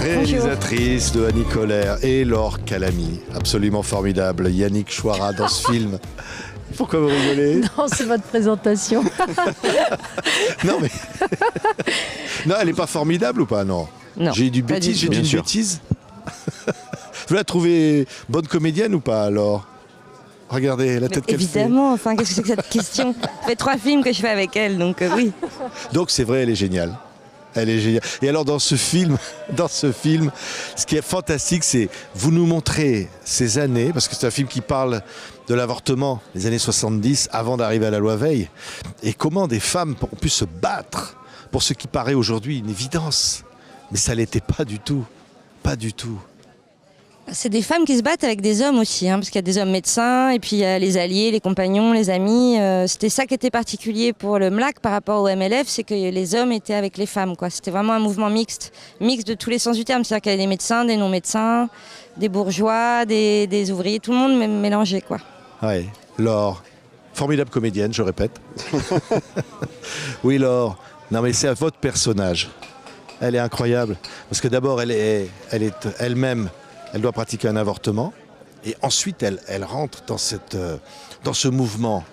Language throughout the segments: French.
réalisatrice de Annie Colère, et Laure Calamy, absolument formidable. Yannick Chouara dans ce film. Pourquoi vous rigolez? Non, c'est votre présentation. Non, mais. Non, elle n'est pas formidable ou pas? Non. Non. J'ai dit une bêtise. Vous la trouvez bonne comédienne ou pas alors? Regardez la tête qu'elle fait. Évidemment, enfin, qu'est-ce que c'est que cette question? Ça fait 3 films que je fais avec elle, donc oui. Donc c'est vrai, elle est géniale. Elle est géniale. Et alors dans ce film, ce qui est fantastique, c'est vous nous montrez ces années, parce que c'est un film qui parle de l'avortement, les années 70, avant d'arriver à la loi Veil, et comment des femmes ont pu se battre pour ce qui paraît aujourd'hui une évidence. Mais ça l'était pas du tout. Pas du tout. C'est des femmes qui se battent avec des hommes aussi, parce qu'il y a des hommes médecins, et puis il y a les alliés, les compagnons, les amis. C'était ça qui était particulier pour le MLAC par rapport au MLF, c'est que les hommes étaient avec les femmes, quoi. C'était vraiment un mouvement mixte de tous les sens du terme. C'est-à-dire qu'il y avait des médecins, des non-médecins, des bourgeois, des ouvriers, tout le monde mélangé, quoi. Ouais, Laure, formidable comédienne, je répète. Oui, Laure, non mais c'est votre personnage. Elle est incroyable, parce que d'abord, elle est elle-même. Elle doit pratiquer un avortement et ensuite elle rentre dans ce mouvement.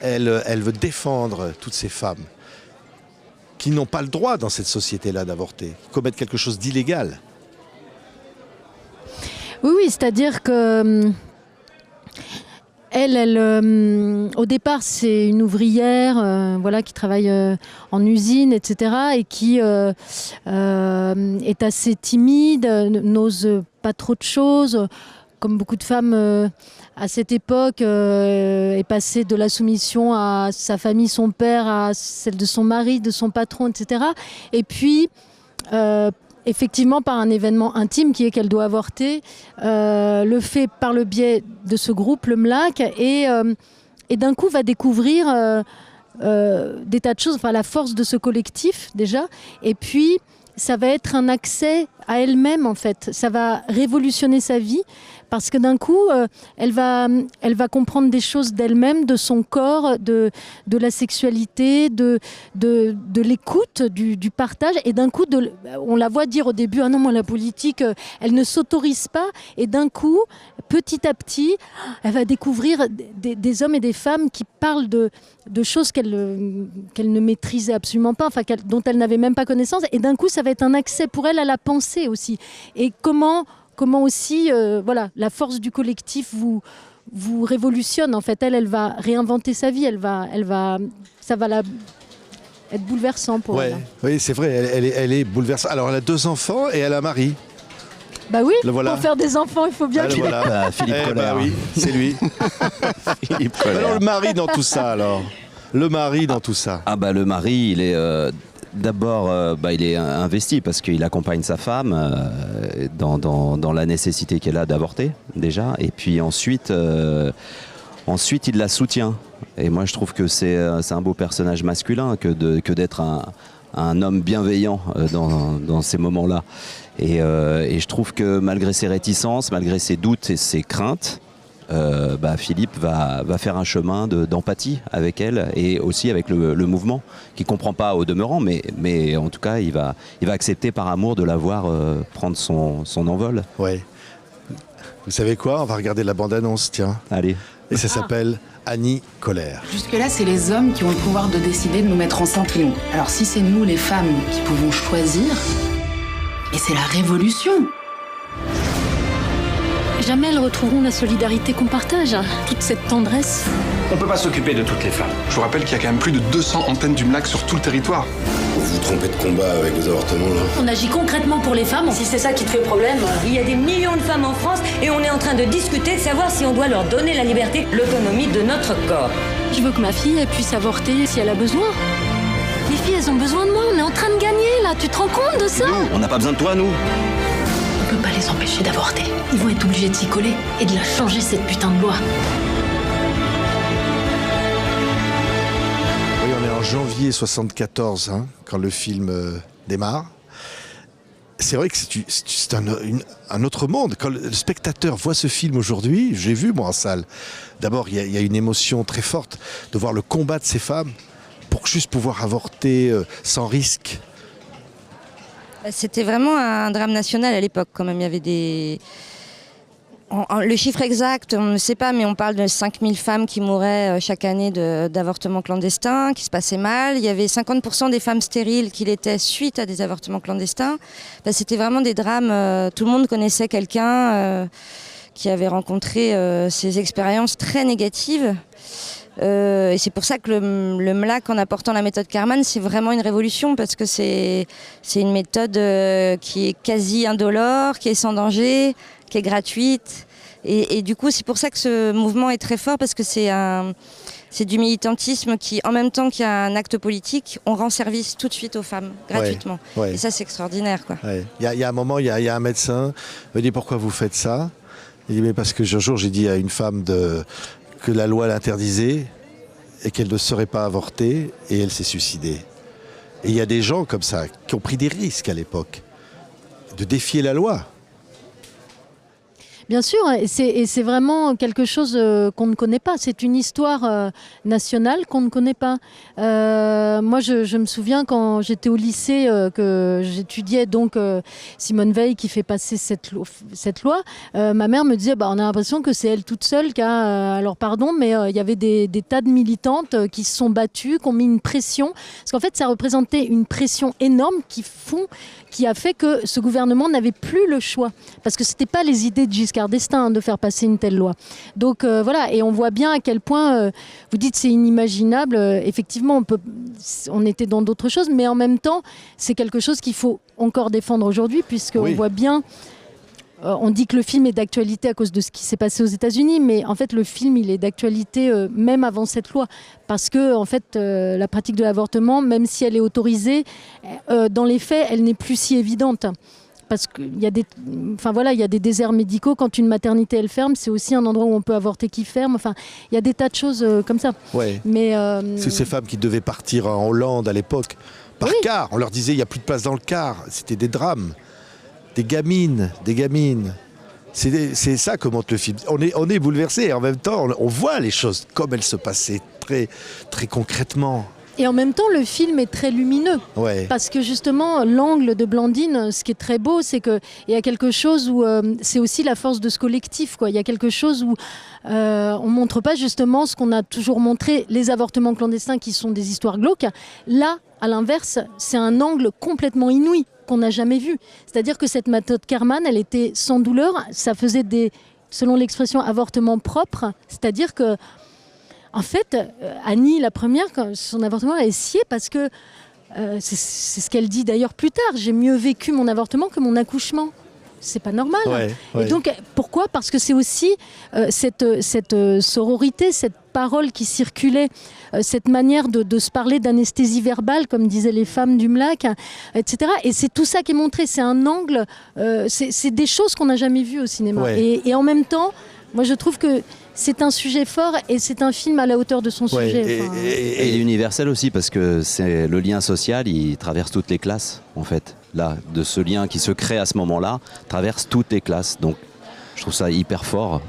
Elle veut défendre toutes ces femmes qui n'ont pas le droit dans cette société-là d'avorter, qui commettent quelque chose d'illégal. Oui, c'est-à-dire que elle, au départ, c'est une ouvrière qui travaille en usine, etc. et qui est assez timide, n'ose pas trop de choses. Comme beaucoup de femmes à cette époque, est passée de la soumission à sa famille, son père, à celle de son mari, de son patron, etc. Et puis, effectivement, par un événement intime qui est qu'elle doit avorter, le fait par le biais de ce groupe, le MLAC, et d'un coup va découvrir des tas de choses, enfin la force de ce collectif déjà, et puis ça va être un accès à elle-même en fait, ça va révolutionner sa vie, parce que d'un coup, elle va comprendre des choses d'elle-même, de son corps, de la sexualité, de l'écoute, du partage. Et d'un coup, on la voit dire au début, ah non, moi la politique, elle ne s'autorise pas. Et d'un coup, petit à petit, elle va découvrir des hommes et des femmes qui parlent de choses qu'elle ne maîtrisait absolument pas, enfin, dont elle n'avait même pas connaissance. Et d'un coup, ça va être un accès pour elle à la pensée aussi. Et comment aussi, la force du collectif vous révolutionne. En fait, elle va réinventer sa vie. Ça va être bouleversant pour elle. Oui, c'est vrai. Elle est bouleversante. Alors, elle a 2 enfants et elle a un mari. Bah oui. Pour faire des enfants, il faut bien qu'il Philippe Colère. Oui, c'est lui. Philippe Colère. Alors, le mari dans tout ça, alors. Le mari dans tout ça. Ah bah le mari, il est. D'abord, il est investi parce qu'il accompagne sa femme dans la nécessité qu'elle a d'avorter, déjà. Et puis ensuite, il la soutient. Et moi, je trouve que c'est un beau personnage masculin que d'être un homme bienveillant dans ces moments-là. Et je trouve que malgré ses réticences, malgré ses doutes et ses craintes, Philippe va faire un chemin d'empathie avec elle et aussi avec le mouvement, qui ne comprend pas au demeurant, mais en tout cas il va accepter par amour de la voir prendre son envol. Ouais. Vous savez quoi? On va regarder la bande-annonce, tiens. Allez. Et ça s'appelle Annie Colère. Jusque-là, c'est les hommes qui ont le pouvoir de décider de nous mettre enceinte ou non. Alors si c'est nous, les femmes, qui pouvons choisir, et c'est la révolution. Jamais elles retrouveront la solidarité qu'on partage, toute cette tendresse. On peut pas s'occuper de toutes les femmes. Je vous rappelle qu'il y a quand même plus de 200 antennes du MLAC sur tout le territoire. Vous vous trompez de combat avec vos avortements, là. On agit concrètement pour les femmes, si c'est ça qui te fait problème. Il y a des millions de femmes en France et on est en train de discuter de savoir si on doit leur donner la liberté, l'autonomie de notre corps. Je veux que ma fille puisse avorter si elle a besoin. Les filles, elles ont besoin de moi, on est en train de gagner, là. Tu te rends compte de ça? Nous, on n'a pas besoin de toi, nous. On peut pas les empêcher d'avorter. Ils vont être obligés de s'y coller et de la changer, cette putain de loi. Oui, on est en janvier 74, quand le film démarre. C'est vrai que c'est un autre monde. Quand le spectateur voit ce film aujourd'hui, j'ai vu moi en salle, d'abord il y a une émotion très forte de voir le combat de ces femmes pour juste pouvoir avorter sans risque. C'était vraiment un drame national à l'époque quand même. Il y avait des... Le chiffre exact, on ne sait pas, mais on parle de 5000 femmes qui mouraient chaque année d'avortements clandestins, qui se passaient mal. Il y avait 50% des femmes stériles qui l'étaient suite à des avortements clandestins. C'était vraiment des drames. Tout le monde connaissait quelqu'un qui avait rencontré ces expériences très négatives. Et c'est pour ça que le MLAC, en apportant la méthode Karman, c'est vraiment une révolution, parce que c'est une méthode qui est quasi indolore, qui est sans danger, qui est gratuite. Et du coup, c'est pour ça que ce mouvement est très fort, parce que c'est du militantisme qui, en même temps qu'il y a un acte politique, on rend service tout de suite aux femmes, gratuitement. Ouais. Et ça, c'est extraordinaire, quoi. Ouais. Il y a un moment, il y a un médecin qui me dit pourquoi vous faites ça. Il dit mais parce que un jour j'ai dit à une femme que la loi l'interdisait et qu'elle ne saurait pas avorter, et elle s'est suicidée. Et il y a des gens comme ça qui ont pris des risques à l'époque de défier la loi. Bien sûr, et c'est vraiment quelque chose qu'on ne connaît pas. C'est une histoire nationale qu'on ne connaît pas. Moi, je me souviens quand j'étais au lycée, que j'étudiais donc Simone Veil qui fait passer cette loi. Ma mère me disait, on a l'impression que c'est elle toute seule qui a... alors pardon, mais il y avait des tas de militantes qui se sont battues, qui ont mis une pression. Parce qu'en fait, ça représentait une pression énorme qui a fait que ce gouvernement n'avait plus le choix. Parce que ce n'était pas les idées de Giscard d'Estaing de faire passer une telle loi. Donc voilà, et on voit bien à quel point, vous dites c'est inimaginable, effectivement on était dans d'autres choses, mais en même temps c'est quelque chose qu'il faut encore défendre aujourd'hui, puisqu'on voit bien... on dit que le film est d'actualité à cause de ce qui s'est passé aux États-Unis, mais en fait le film il est d'actualité même avant cette loi, parce que en fait la pratique de l'avortement, même si elle est autorisée, dans les faits elle n'est plus si évidente. Parce qu'il y a des déserts médicaux. Quand une maternité elle ferme, c'est aussi un endroit où on peut avorter qui ferme. Enfin, il y a des tas de choses comme ça. Ouais. Mais c'est ces femmes qui devaient partir en Hollande à l'époque par car. On leur disait il n'y a plus de place dans le car. C'était des drames. Des gamines. C'est ça que montre le film. On est bouleversé et en même temps on voit les choses comme elles se passaient très, très concrètement. Et en même temps, le film est très lumineux. Ouais. Parce que justement, l'angle de Blandine, ce qui est très beau, c'est qu'il y a quelque chose où c'est aussi la force de ce collectif, quoi. Il y a quelque chose où on ne montre pas justement ce qu'on a toujours montré, les avortements clandestins qui sont des histoires glauques. Là, à l'inverse, c'est un angle complètement inouï qu'on n'a jamais vu. C'est-à-dire que cette méthode Karman, elle était sans douleur. Ça faisait selon l'expression, avortements propres. C'est-à-dire que en fait, Annie, la première, son avortement, elle est sciée parce que, c'est ce qu'elle dit d'ailleurs plus tard, j'ai mieux vécu mon avortement que mon accouchement. C'est pas normal. Ouais. Et donc, pourquoi ? Parce que c'est aussi cette sororité, cette parole qui circulait, cette manière de se parler d'anesthésie verbale, comme disaient les femmes du MLAC, etc. Et c'est tout ça qui est montré. C'est un angle, c'est des choses qu'on n'a jamais vues au cinéma. Ouais. Et en même temps, moi je trouve que c'est un sujet fort et c'est un film à la hauteur de son sujet. Et il est universel aussi parce que c'est le lien social, il traverse toutes les classes en fait. Là, de ce lien qui se crée à ce moment-là, traverse toutes les classes. Donc je trouve ça hyper fort.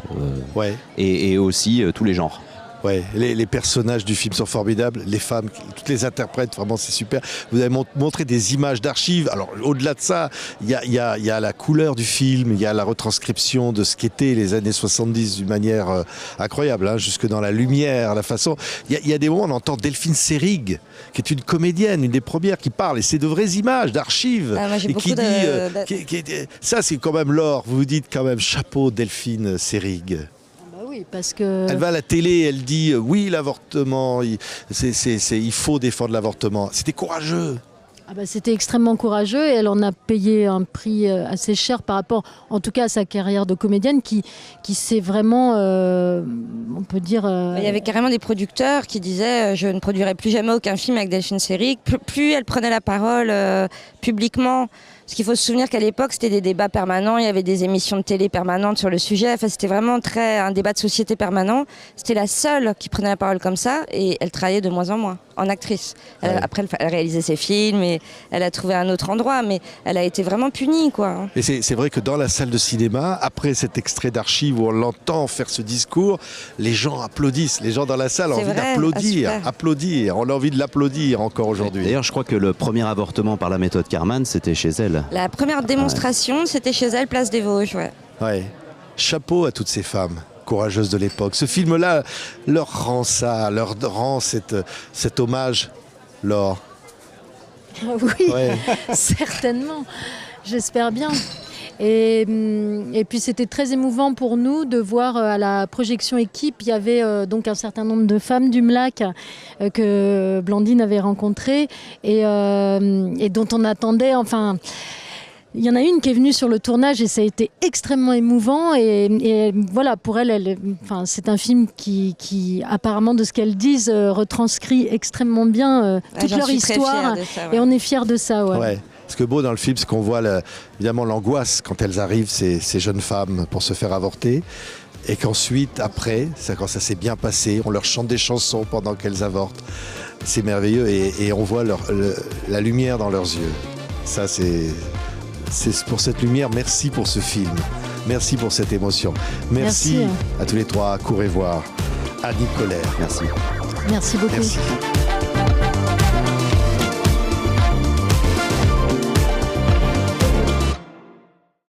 Et aussi tous les genres. Ouais, les personnages du film sont formidables, les femmes, toutes les interprètes, vraiment c'est super. Vous avez montré des images d'archives. Alors au-delà de ça, il y a la couleur du film, il y a la retranscription de ce qu'étaient les années 70 d'une manière incroyable, hein, jusque dans la lumière, la façon. Il y a des moments où on entend Delphine Seyrig, qui est une comédienne, une des premières qui parle, et c'est de vraies images d'archives. Moi, j'ai et qui beaucoup dit, ça c'est quand même l'or. Vous vous dites quand même chapeau Delphine Seyrig. Oui, parce que... Elle va à la télé, elle dit oui, l'avortement, il faut défendre l'avortement. C'était courageux. C'était extrêmement courageux et elle en a payé un prix assez cher par rapport, en tout cas, à sa carrière de comédienne qui s'est vraiment, on peut dire... Il y avait carrément des producteurs qui disaient je ne produirai plus jamais aucun film avec Delphine Seyrig. Plus elle prenait la parole publiquement. Parce qu'il faut se souvenir qu'à l'époque, c'était des débats permanents, il y avait des émissions de télé permanentes sur le sujet. Enfin, c'était vraiment un débat de société permanent. C'était la seule qui prenait la parole comme ça et elle travaillait de moins en moins en actrice. Après, elle réalisait ses films et elle a trouvé un autre endroit, mais elle a été vraiment punie, quoi. Et c'est vrai que dans la salle de cinéma, après cet extrait d'archives où on l'entend faire ce discours, les gens applaudissent. Les gens dans la salle ont envie d'applaudir. On a envie de l'applaudir encore aujourd'hui. D'ailleurs, je crois que le premier avortement par la méthode Karman, c'était chez elle. elle. La première démonstration, c'était chez elle, place des Vosges. Ouais. Ouais. Chapeau à toutes ces femmes courageuses de l'époque. Ce film-là leur rend ça, leur rend cet hommage, Laure. Oui, Ouais. certainement. J'espère bien. Et puis c'était très émouvant pour nous de voir à la projection équipe, il y avait donc un certain nombre de femmes du MLAC que Blandine avait rencontrées et dont on attendait, enfin... Il y en a une qui est venue sur le tournage et ça a été extrêmement émouvant et voilà, pour elle, enfin, c'est un film qui apparemment, de ce qu'elles disent, retranscrit extrêmement bien toute leur histoire et on est fiers de ça. Ouais. Ouais. Ce qui est beau dans le film, c'est qu'on voit évidemment l'angoisse quand elles arrivent, ces jeunes femmes, pour se faire avorter. Et qu'ensuite, après, quand ça s'est bien passé, on leur chante des chansons pendant qu'elles avortent. C'est merveilleux et on voit la lumière dans leurs yeux. Ça, c'est pour cette lumière. Merci pour ce film. Merci pour cette émotion. Merci. À tous les trois. Courez voir Annie Colère. Merci. Merci beaucoup. Merci.